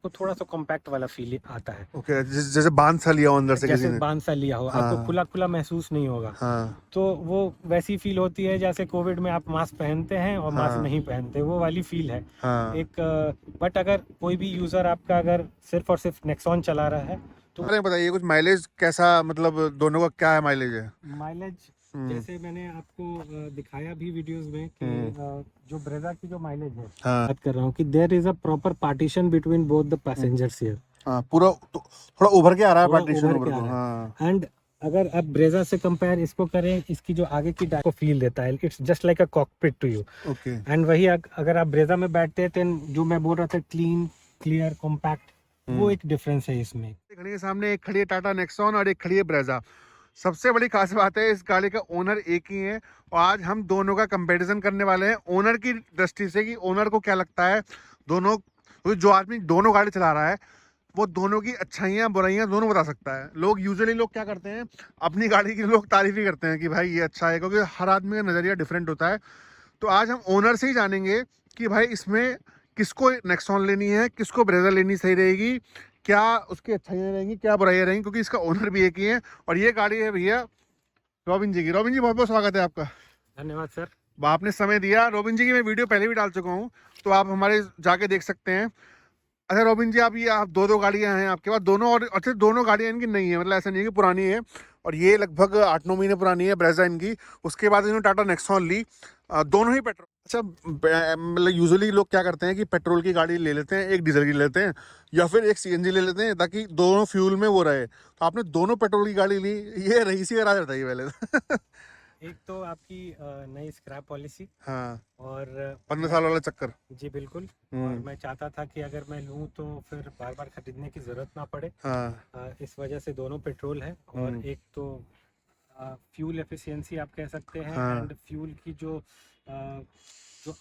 आपको थोड़ा सा कॉम्पैक्ट वाला फील आता है। ओके, जैसे बांध सा लिया हो अंदर से किसी जैसे ने। बांध सा लिया हो, आपको हाँ खुला खुला महसूस नहीं होगा। हाँ तो वो वैसी फील होती है जैसे कोविड में आप मास्क पहनते हैं और मास्क हाँ नहीं पहनते, वो वाली फील है। हाँ। एक बट अगर कोई भी यूज़र आपका अगर सिर्फ और सिर्फ नेक्सॉन चला रहा है तो अरे बताइए कुछ माइलेज कैसा, मतलब दोनों का क्या है माइलेज है? माइलेज, हम्म जैसे मैंने आपको दिखाया भी वीडियोस में कि हम्म। जो ब्रेजा की जो माइलेज है, हाँ बात कर रहा हूँ कि there is a proper partition between both the passengers here. हाँ, पूरा तो, थोड़ा उभर के आ रहा है थोड़ा पार्टीशन उभर ऊपर के आ को। रहा हाँ है। एंड अगर आप ब्रेजा से कंपेयर इसको करें, इसकी जो आगे की डाक को फील देता है, it's just like a cockpit to you. Okay. And वही अगर आप ब्रेजा में बैठते हैं तो जो मैं बोल रहा था, क्लीन क्लियर कॉम्पैक्ट, वो एक डिफरेंस है इसमें। खड़ी है सामने, एक खड़ी है टाटा नेक्सॉन और एक खड़ी है ब्रेजा। सबसे बड़ी खास बात है इस गाड़ी का ओनर एक ही है, और आज हम दोनों का कंपैरिजन करने वाले हैं ओनर की दृष्टि से कि ओनर को क्या लगता है दोनों, जो आदमी दोनों गाड़ी चला रहा है वो दोनों की अच्छाइयाँ बुराइयाँ दोनों बता सकता है। लोग यूजुअली लोग क्या करते हैं, अपनी गाड़ी की लोग तारीफ ही करते हैं कि भाई ये अच्छा है, क्योंकि हर आदमी का नज़रिया डिफरेंट होता है। तो आज हम ओनर से ही जानेंगे कि भाई इसमें किसको नेक्सॉन लेनी है, किसको ब्रेजा लेनी सही रहेगी, क्या उसकी अच्छाइयाँ रहेंगी, क्या बुराइयाँ रहेंगी, क्योंकि इसका ओनर भी एक ही है। और ये गाड़ी है भैया रॉबिन जी की। रॉबिन जी बहुत बहुत स्वागत है आपका। धन्यवाद सर। आपने समय दिया। रॉबिन जी की मैं वीडियो पहले भी डाल चुका हूँ, तो आप हमारे जाके देख सकते हैं। अच्छा रॉबिन जी, आप ये आप दो दो गाड़ियां हैं आपके पास दोनों, और अच्छा दोनों गाड़ियां इनकी नहीं है, मतलब ऐसा नहीं है कि पुरानी है, और ये लगभग 8-9 महीने पुरानी है ब्रेजा इनकी। उसके बाद इन्होंने टाटा नेक्सॉन ली। दोनों ही पेट्रोल। अच्छा मतलब यूजुअली लोग क्या करते हैं कि पेट्रोल की गाड़ी ले लेते हैं, एक डीजल की ले लेते हैं, या फिर एक सीएनजी ले लेते हैं, ताकि दोनों फ्यूल में वो रहे। तो आपने दोनों पेट्रोल की गाड़ी ली, ये रईसी का राज बताइए पहले। एक तो आपकी नई स्क्रैप पॉलिसी, हाँ, और 15 मैं, साल वाला चक्कर। जी बिल्कुल। और हम्म। मैं चाहता था कि अगर मैं लूँ तो फिर बार बार खरीदने की ज़रूरत ना पड़े। हाँ। इस वजह से दोनों पेट्रोल है। और हम्म। एक तो फ्यूल एफिशिएंसी आप कह सकते हैं, हाँ। एंड फ्यूल की जो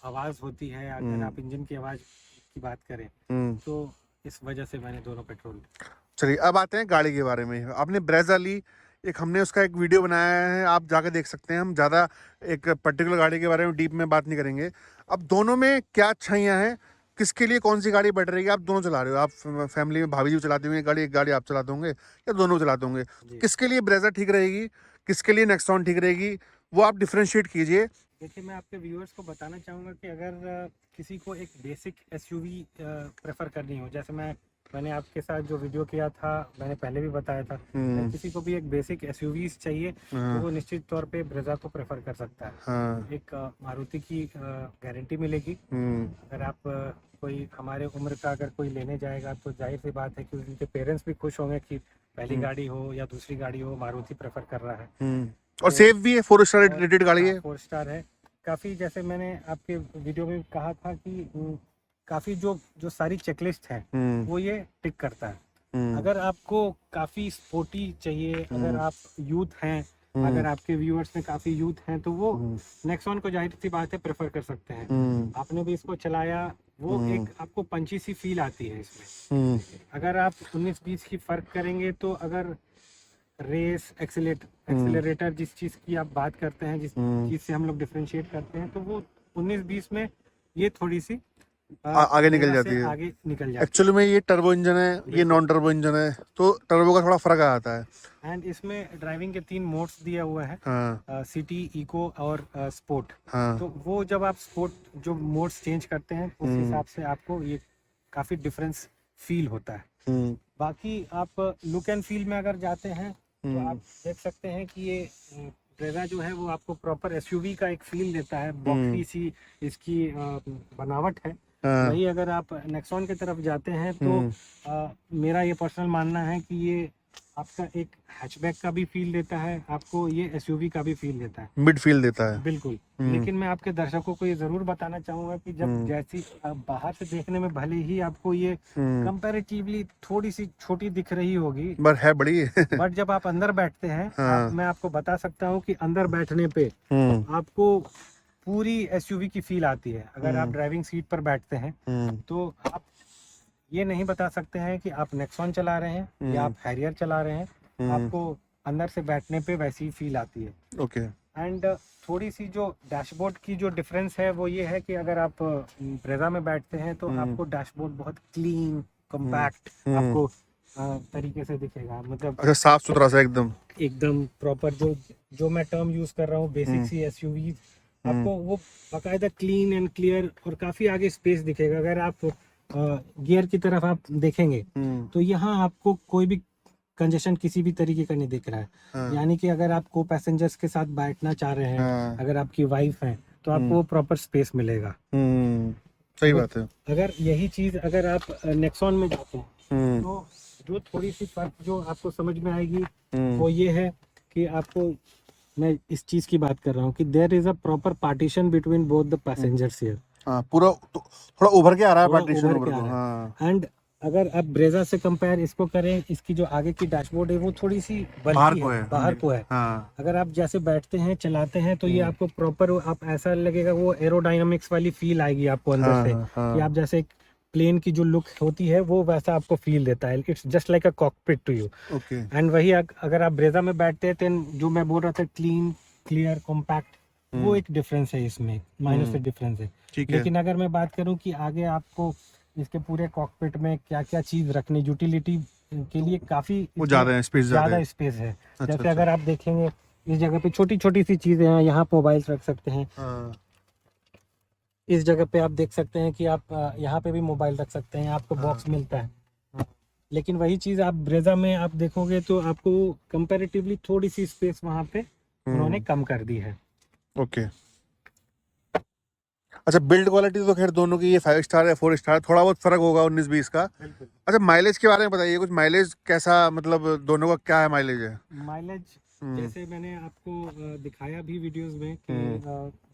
आवाज़ होती है, अगर हम्म आप इंजन की आवाज़ की बात करें, हम्म। तो इस वजह से मैंने दोनों पेट्रोल। चलिए अब आते हैं गाड़ी के बारे में। आपने ब्रेजा ली, एक हमने उसका एक वीडियो बनाया है, आप जाके देख सकते हैं। हम ज़्यादा एक पर्टिकुलर गाड़ी के बारे में डीप में बात नहीं करेंगे। अब दोनों में क्या अच्छाइयाँ हैं, किसके लिए कौन सी गाड़ी बेटर रहेगी? आप दोनों चला रहे हो, आप फैमिली में भाभी जी चलाते होंगे गाड़ी, एक गाड़ी आप चलाते होंगे या दोनों चलाते होंगे, तो जी किसके लिए ब्रेजा ठीक रहेगी, किसके लिए नेक्सॉन ठीक रहेगी, वो आप डिफ्रेंशिएट कीजिए। देखिए, मैं आपके व्यूअर्स को बताना चाहूँगा कि अगर किसी को एक बेसिक एसयूवी प्रेफर करनी हो, जैसे मैंने आपके साथ जो वीडियो किया था, मैंने पहले भी बताया था, अगर किसी को भी एक बेसिक एसयूवीज चाहिए तो हाँ वो निश्चित तौर पे ब्रेजा को प्रेफर कर सकता है। हाँ। एक मारुति की गारंटी मिलेगी। अगर आप कोई हमारे उम्र का अगर कोई लेने जाएगा तो जाहिर सी बात है कि उनके पेरेंट्स भी खुश होंगे कि पहली गाड़ी हो या दूसरी गाड़ी हो, मारुति प्रेफर कर रहा है। और तो सेफ भी है, 4 स्टार और रेटेड गाड़ी हाँ, है। 4 स्टार है। काफ़ी, जैसे मैंने आपके वीडियो में कहा था कि काफ़ी जो जो सारी चेकलिस्ट है हम्म वो ये टिक करता है। हम्म अगर आपको काफ़ी स्पोर्टी चाहिए, अगर आप यूथ हैं, हम्म अगर आपके व्यूअर्स में काफ़ी यूथ हैं, तो वो हम्म नेक्सॉन को जाहिर सी बात है प्रेफर कर सकते हैं। हम्म आपने भी इसको चलाया, वो हम्म एक आपको पंची सी फील आती है इसमें। हम्म अगर आप 19-20 की फ़र्क करेंगे तो अगर रेस हम्म एक्सेलरेटर जिस चीज़ की आप बात करते हैं, जिस हम्म। चीज़ से हम लोग डिफ्रेंशिएट करते हैं, तो वो 19-20 में ये थोड़ी सी आगे निकल ब्रेजा से जाती है। आगे निकल जाती एक्चुअली में ये टर्बो इंजन है, है। ये बिल्कुल। नॉन टर्बो इंजन है, तो टर्बो का थोड़ा फर्क आ जाता है। एंड इसमें ड्राइविंग के 3 मोड्स दिया हुआ है, हाँ सिटी, इको और स्पोर्ट। हाँ। तो वो जब आप स्पोर्ट जो मोड्स चेंज करते हैं, उस हिसाब से आपको ये काफ़ी डिफरेंस फील होता है। हम्म बाकी आप लुक एंड फील में अगर जाते हैं तो आप हम्म देख सकते हैं कि ये ब्रेजा जो है वो आपको प्रॉपर एसयूवी का एक फील देता है, हम्म। बॉक्सी सी इसकी बनावट है। हाँ। वही अगर आप नेक्सॉन की तरफ जाते हैं तो हम्म मेरा ये पर्सनल मानना है कि ये आपका एक हैचबैक का भी फील देता है, आपको ये एसयूवी का भी फील देता है। मिड फील देता है। बिल्कुल। हम्म लेकिन मैं आपके दर्शकों को ये ज़रूर बताना चाहूँगा कि जब जैसी बाहर से देखने में भले ही आपको ये हम्म। कंपैरेटिवली थोड़ी सी छोटी दिख रही होगी, पर है बड़ी। बट जब आप अंदर बैठते हैं, हाँ। मैं आपको बता सकता हूँ कि अंदर बैठने पे हम्म आपको पूरी एसयूवी की फील आती है। अगर आप हम्म ड्राइविंग सीट पर बैठते हैं हम्म तो आप ये नहीं बता सकते हैं कि आप नेक्सॉन चला रहे हैं या आप हैरियर चला रहे हैं। आपको अंदर से बैठने पे वैसी ही फील आती है। ओके। एंड थोड़ी सी जो डैशबोर्ड की जो डिफरेंस है वो ये है कि अगर आप ब्रेजा में बैठते हैं तो आपको डैशबोर्ड बहुत क्लीन, कॉम्पैक्ट आपको तरीके से दिखेगा, मतलब अच्छा, साफ सुथरा सा एकदम। एकदम प्रॉपर। जो मैं टर्म यूज कर रहा हूँ बेसिक सी एसयूवी, आपको वो बाकायदा क्लीन एंड क्लियर और काफी आगे स्पेस दिखेगा। अगर आप गियर की तरफ आप देखेंगे तो यहाँ आपको कोई भी कंजेशन किसी भी तरीके का नहीं दिख रहा है। हाँ। यानी कि अगर आप को पैसेंजर्स के साथ बैठना चाह रहे हैं, हाँ। अगर आपकी वाइफ है, तो आपको वो प्रॉपर स्पेस मिलेगा। सही बात है। अगर यही चीज अगर आप नेक्सॉन में जाते हैं तो जो थोड़ी सी फर्क जो आपको समझ में आएगी वो ये है कि आपको, मैं इस चीज की बात कर रहा हूँ कि there is a proper partition between both the passengers here. हाँ, पूरा थोड़ा उभर के आ रहा है थोड़ा पार्टीशन उभर के आ रहा है। एंड अगर आप ब्रेजा से कंपेयर इसको करें, इसकी जो आगे की डैशबोर्ड है वो थोड़ी सी बल्की है, बाहर को है। हाँ। अगर आप जैसे बैठते हैं चलाते हैं तो ये आपको प्रॉपर, आप ऐसा लगेगा वो एरोडायनामिक्स वाली फील आएगी आपको अंदर से, कि आप जैसे एक प्लेन की जो लुक होती है वो वैसा आपको फील देता है। It's just like a cockpit to you. And वही अगर आप ब्रेजा में बैठते हैं तो जो मैं बोल रहा था क्लीन क्लियर कॉम्पैक्ट, वो एक डिफरेंस है इसमें, माइनर से डिफरेंस है। लेकिन अगर मैं बात करूं कि आगे आपको इसके पूरे कॉकपिट में क्या क्या चीज रखनी, यूटिलिटी के लिए काफी ज्यादा स्पेस है। जैसे अगर आप देखेंगे इस जगह पे छोटी छोटी सी चीजें हैं, यहाँ मोबाइल्स रख सकते हैं। इस जगह पे आप देख सकते हैं कि आप यहाँ पे भी मोबाइल रख सकते हैं, आपको बॉक्स मिलता है। लेकिन वही चीज आप ब्रेजा में आप देखोगे तो आपको कंपैरेटिवली थोड़ी सी स्पेस वहाँ पे उन्होंने कम कर दी है। ओके। अच्छा, बिल्ड क्वालिटी तो खैर दोनों की ये 5 स्टार है 4 स्टार, थोड़ा बहुत फर्क होगा 19-20 का। अच्छा, माइलेज के बारे में बताइए कुछ, माइलेज कैसा, मतलब दोनों का क्या है माइलेज है? माइलेज जैसे मैंने आपको दिखाया भी वीडियोस में कि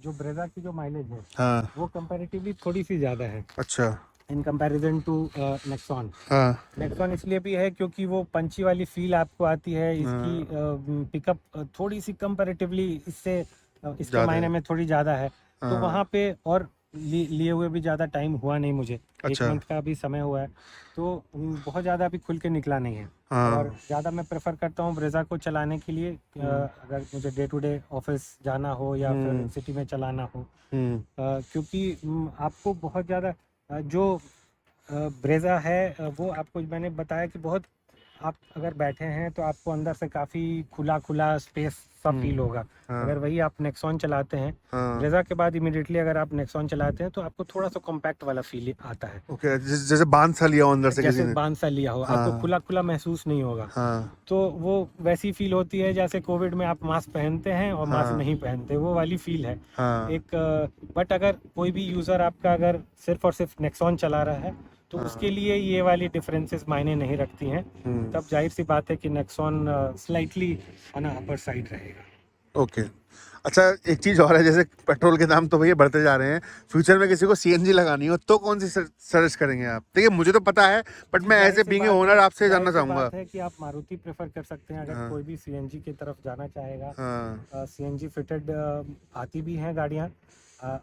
जो ब्रेजा की जो माइलेज है, हाँ, वो कंपैरेटिवली थोड़ी सी ज्यादा है। अच्छा। In comparison to Nexon. हाँ। नेक्सॉन इसलिए भी है क्योंकि वो पंची वाली फील आपको आती है, इसकी पिकअप थोड़ी सी कंपैरेटिवली इससे इसके मायने में थोड़ी ज़्यादा है। तो वहाँ पे और लिए हुए भी ज़्यादा टाइम हुआ नहीं मुझे, अच्छा। 1 मंथ का भी समय हुआ है, तो बहुत ज़्यादा अभी खुल के निकला नहीं है। और ज़्यादा मैं प्रेफर करता हूँ ब्रेजा को चलाने के लिए, अगर मुझे डे टू डे ऑफिस जाना हो या फिर सिटी में चलाना हो, क्योंकि आपको बहुत ज़्यादा जो ब्रेजा है वो आपको मैंने बताया कि बहुत, आप अगर बैठे हैं तो आपको अंदर से काफ़ी खुला खुला स्पेस सा फील होगा। अगर वही आप नेक्सॉन चलाते हैं, ब्रेजा के बाद इमीडिएटली अगर आप नेक्सॉन चलाते हैं तो आपको थोड़ा सा कॉम्पैक्ट वाला फील आता है। ओके, जैसे बांध सा लिया हो अंदर से, जैसे बांध सा लिया हो, आपको खुला खुला महसूस नहीं होगा। तो वो वैसी फील होती है जैसे कोविड में आप मास्क पहनते हैं और मास्क नहीं पहनते, वो वाली फील है एक। बट अगर कोई भी यूज़र आपका अगर सिर्फ और सिर्फ नेक्सॉन चला रहा है तो उसके लिए ये वाली डिफरेंसेस मायने नहीं रखती हैं। तब जाहिर सी बात है कि Nexon slightly on upper side रहेगा। ओके। अच्छा, एक चीज़ और है, जैसे पेट्रोल के दाम तो भैया बढ़ते जा रहे हैं, फ्यूचर में किसी को सीएनजी लगानी हो तो कौन सी सजेस्ट करेंगे आप? देखिए, मुझे तो पता है, बट मैं एज ए बीइंग ओनर आपसे जानना चाहूँगा। है कि आप मारुति प्रेफर कर सकते हैं अगर कोई भी सीएनजी की तरफ जाना चाहेगा। सीएनजी फिटेड आती भी हैं गाड़ियाँ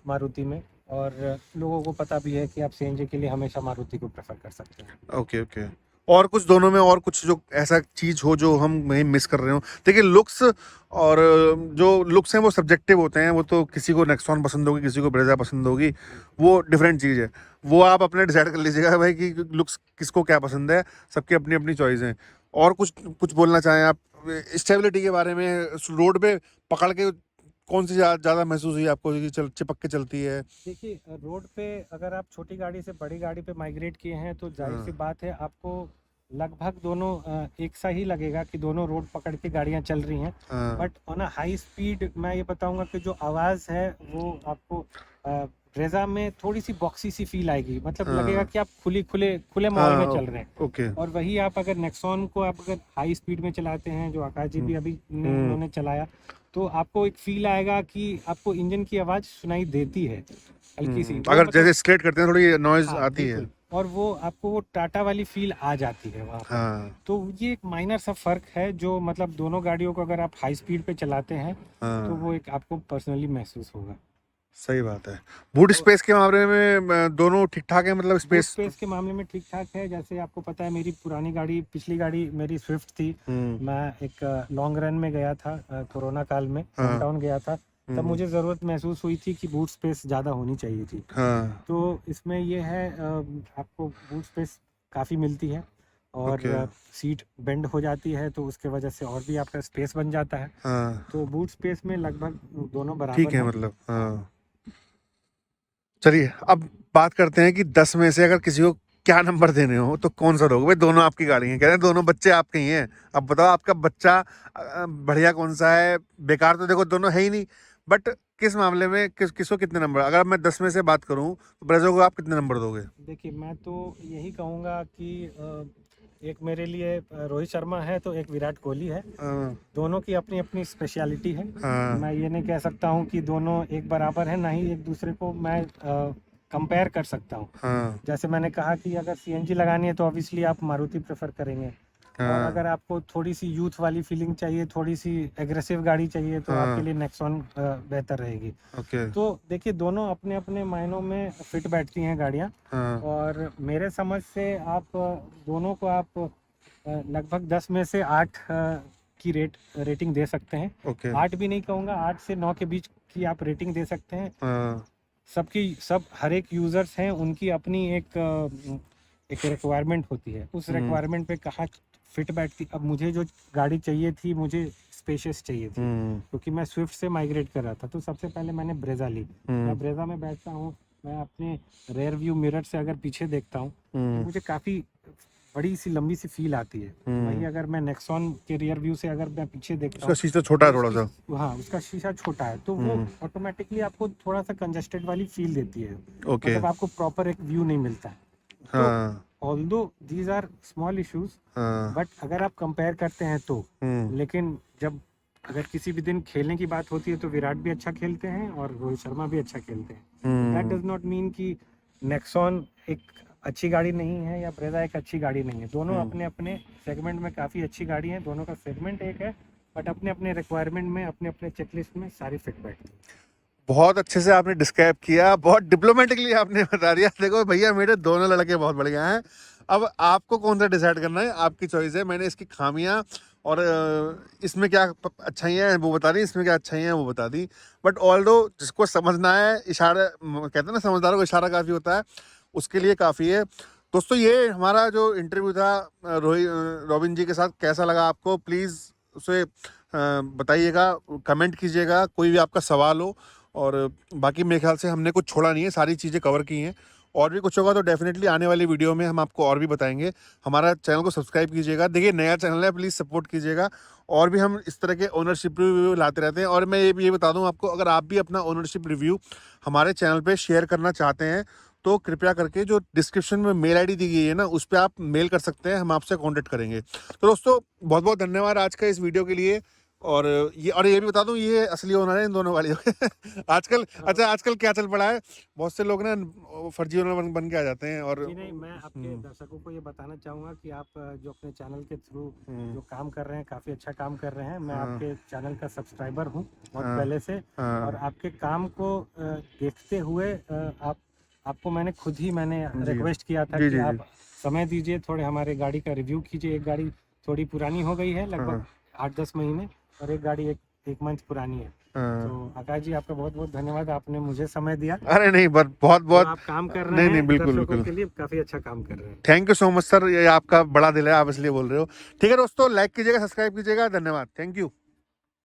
मारुति में, और लोगों को पता भी है कि आप सीएनजी के लिए हमेशा मारुति को प्रेफर कर सकते हैं। Okay okay. और कुछ दोनों में और कुछ जो ऐसा चीज हो जो हम वहीं मिस कर रहे हो? देखिए, लुक्स और जो लुक्स हैं वो सब्जेक्टिव होते हैं, वो तो किसी को नेक्सॉन पसंद होगी, किसी को ब्रेजा पसंद होगी, वो डिफरेंट चीज़ है। वो आप अपने डिसाइड कर लीजिएगा भाई कि लुक्स किसको क्या पसंद है, सबकी अपनी अपनी चॉइस है। और कुछ कुछ बोलना चाहें आप स्टेबिलिटी के बारे में? रोड पे पकड़ के कौन सी ज़्यादा महसूस हुई आपको कि चिपक के चलती है? देखिए, रोड पे अगर आप छोटी गाड़ी से बड़ी गाड़ी पे माइग्रेट किए हैं तो जाहिर सी बात है आपको लगभग दोनों एक सा ही लगेगा कि दोनों रोड पकड़ के गाड़ियां चल रही हैं। But on a high speed मैं ये बताऊंगा कि जो आवाज़ है वो आपको ब्रेजा में थोड़ी सी बॉक्सी सी फील आएगी, मतलब लगेगा कि आप खुले माहौल में चल रहे हैं। ओके। और वही आप अगर नेक्सॉन को आप अगर हाई स्पीड में चलाते हैं, जो आकाश जी भी अभी उन्होंने चलाया, तो आपको एक फील आएगा कि आपको इंजन की आवाज़ सुनाई देती है हल्की सी, अगर जैसे स्केट करते हैं थोड़ी नॉइज आती है, और वो आपको वो टाटा वाली फील आ जाती है वहाँ पर। तो ये एक माइनर सा फर्क है जो, मतलब दोनों गाड़ियों को अगर आप हाई स्पीड पे चलाते हैं तो वो एक आपको पर्सनली महसूस होगा। सही बात है। बूट स्पेस के मामले में दोनों ठीक ठाक है, मतलब स्पेस के मामले में ठीक ठाक है। जैसे आपको पता है मेरी पुरानी गाड़ी, पिछली गाड़ी मेरी स्विफ्ट थी। मैं एक लॉन्ग रन में गया था कोरोना काल में, टाउन गया था, तब मुझे ज़रूरत महसूस हुई थी कि बूट स्पेस ज़्यादा होनी चाहिए थी। तो इसमें ये है आपको बूट स्पेस काफ़ी मिलती है और Okay. सीट बेंड हो जाती है, तो उसके वजह से और भी आपका स्पेस बन जाता है। हाँ तो बूट स्पेस में लगभग दोनों ठीक बराबर है, हैं। मतलब हाँ। चलिए अब बात करते हैं कि 10 में से अगर किसी को क्या नंबर देने हो तो कौन सा दोगे? भाई दोनों आपकी गाड़ी हैं, कह रहे हैं दोनों बच्चे आपके ही हैं। अब बताओ आपका बच्चा बढ़िया कौन सा है? बेकार तो देखो दोनों है ही नहीं, बट किस मामले में किसको कितने नंबर? अगर मैं 10 में से बात करूं तो ब्रेजो को आप कितने नंबर दोगे? देखिए, मैं तो यही कहूँगा कि एक मेरे लिए रोहित शर्मा है, तो एक विराट कोहली है। हाँ दोनों की अपनी अपनी स्पेशलिटी है। हाँ मैं ये नहीं कह सकता हूँ कि दोनों एक बराबर हैं, ना ही एक दूसरे को मैं कंपेयर कर सकता हूँ। हाँ जैसे मैंने कहा कि अगर सीएनजी लगानी है तो ऑब्वियसली आप मारुति प्रेफर करेंगे, और हाँ अगर आपको थोड़ी सी यूथ वाली फीलिंग चाहिए, थोड़ी सी एग्रेसिव गाड़ी चाहिए, तो आपके हाँ। लिए नेक्सॉन बेहतर रहेगी। ओके। तो देखिए, दोनों अपने अपने मायनों में फिट बैठती हैं गाड़ियाँ, हाँ और मेरे समझ से आप दोनों को आप लगभग 10 में से 8 की रेटिंग दे सकते हैं। ओके। 8 भी नहीं कहूँगा, 8 से 9 के बीच की आप रेटिंग दे सकते हैं। हाँ सब हर एक यूज़र्स हैं, उनकी अपनी एक रिक्वायरमेंट होती है। उस रिक्वायरमेंट पे कहाँ फिट बैठती। अब मुझे जो गाड़ी चाहिए थी, मुझे स्पेशियस चाहिए थी, क्योंकि मैं स्विफ्ट से माइग्रेट कर रहा था, तो सबसे पहले मैंने ब्रेजा ली। मैं ब्रेजा में बैठता हूँ, मैं अपने रेयर व्यू मिरर से अगर पीछे देखता हूँ तो मुझे काफ़ी बड़ी सी लंबी सी फील आती है। वही अगर मैं नेक्सॉन के रियर व्यू से अगर मैं पीछे देखता उसका हूँ, शीशा छोटा है तो थोड़ा सा। हाँ, उसका शीशा छोटा है, तो वो ऑटोमेटिकली आपको थोड़ा सा कंजस्टेड वाली फील देती है। ओके। मतलब आपको प्रॉपर एक व्यू नहीं मिलता है। तो हाँ although these are small issues, हाँ। बट अगर आप कंपेयर करते हैं तो, लेकिन जब अगर किसी भी दिन खेलने की बात होती है तो विराट भी अच्छा खेलते हैं और रोहित शर्मा भी अच्छा खेलते हैं। दैट डज नॉट मीन कि नेक्सॉन एक अच्छी गाड़ी नहीं है या ब्रेजा एक अच्छी गाड़ी नहीं है। दोनों अपने अपने सेगमेंट में काफ़ी अच्छी गाड़ी हैं, दोनों का सेगमेंट एक है, बट अपने अपने रिक्वायरमेंट में, अपने अपने चेकलिस्ट में सारी फिट बैठती है। बहुत अच्छे से आपने डिस्क्राइब किया, बहुत डिप्लोमेटिकली आपने बता दिया। देखो भैया, मेरे दोनों लड़के बहुत बढ़िया हैं। अब आपको कौन सा डिसाइड करना है, आपकी चॉइस है। मैंने इसकी खामियां और इसमें क्या अच्छाइयाँ हैं वो बता दी, इसमें क्या अच्छाइयाँ हैं वो बता दी। बट ऑल्दो जिसको समझना है, इशारा कहते हैं ना, समझदारों को इशारा काफ़ी होता है, उसके लिए काफ़ी है। दोस्तों, ये हमारा जो इंटरव्यू था रॉबिन जी के साथ, कैसा लगा आपको? प्लीज़ उसे बताइएगा, कमेंट कीजिएगा, कोई भी आपका सवाल हो। और बाकी मेरे ख्याल से हमने कुछ छोड़ा नहीं है, सारी चीज़ें कवर की हैं। और भी कुछ होगा तो डेफिनेटली आने वाली वीडियो में हम आपको और भी बताएंगे। हमारा चैनल को सब्सक्राइब कीजिएगा। देखिए, नया चैनल है, प्लीज़ सपोर्ट कीजिएगा। और भी हम इस तरह के ओनरशिप रिव्यू लाते रहते हैं। और मैं ये बता दूं आपको, अगर आप भी अपना ओनरशिप रिव्यू हमारे चैनल पे शेयर करना चाहते हैं तो कृपया करके जो डिस्क्रिप्शन में मेल आईडी दी गई है ना, उस पर आप मेल कर सकते हैं, हम आपसे कॉन्टेक्ट करेंगे। तो दोस्तों, बहुत बहुत धन्यवाद आज का इस वीडियो के लिए। और ये भी बता दूं, ये असली ओनर है इन दोनों गाड़ियों के। आजकल अच्छा, आजकल क्या चल पड़ा है, बहुत से लोग ना फर्जी ओनर बन के आ जाते हैं। और जी नहीं, मैं आपके दर्शकों को ये बताना चाहूँगा कि आप जो अपने चैनल के थ्रू जो काम कर रहे हैं, काफ़ी अच्छा काम कर रहे हैं। मैं आपके चैनल का सब्सक्राइबर हूँ बहुत पहले से, और आपके काम को देखते हुए आपको मैंने रिक्वेस्ट किया था कि आप समय दीजिए, थोड़े हमारे गाड़ी का रिव्यू कीजिए। एक गाड़ी थोड़ी पुरानी हो गई है, लगभग 8-10 महीने, और एक गाड़ी एक मंथ पुरानी है। तो आकाश जी, आपका बहुत बहुत धन्यवाद, आपने मुझे समय दिया। अरे नहीं, बहुत बहुत आप काम कर रहे हैं, नहीं, बिल्कुल दर्शकों बिल्कुल के लिए काफ़ी अच्छा काम कर रहे हैं। Thank you so much sir, ये आपका बड़ा दिल है, आप इसलिए बोल रहे हो। ठीक है दोस्तों, लाइक कीजिएगा, सब्सक्राइब कीजिएगा। धन्यवाद, थैंक यू।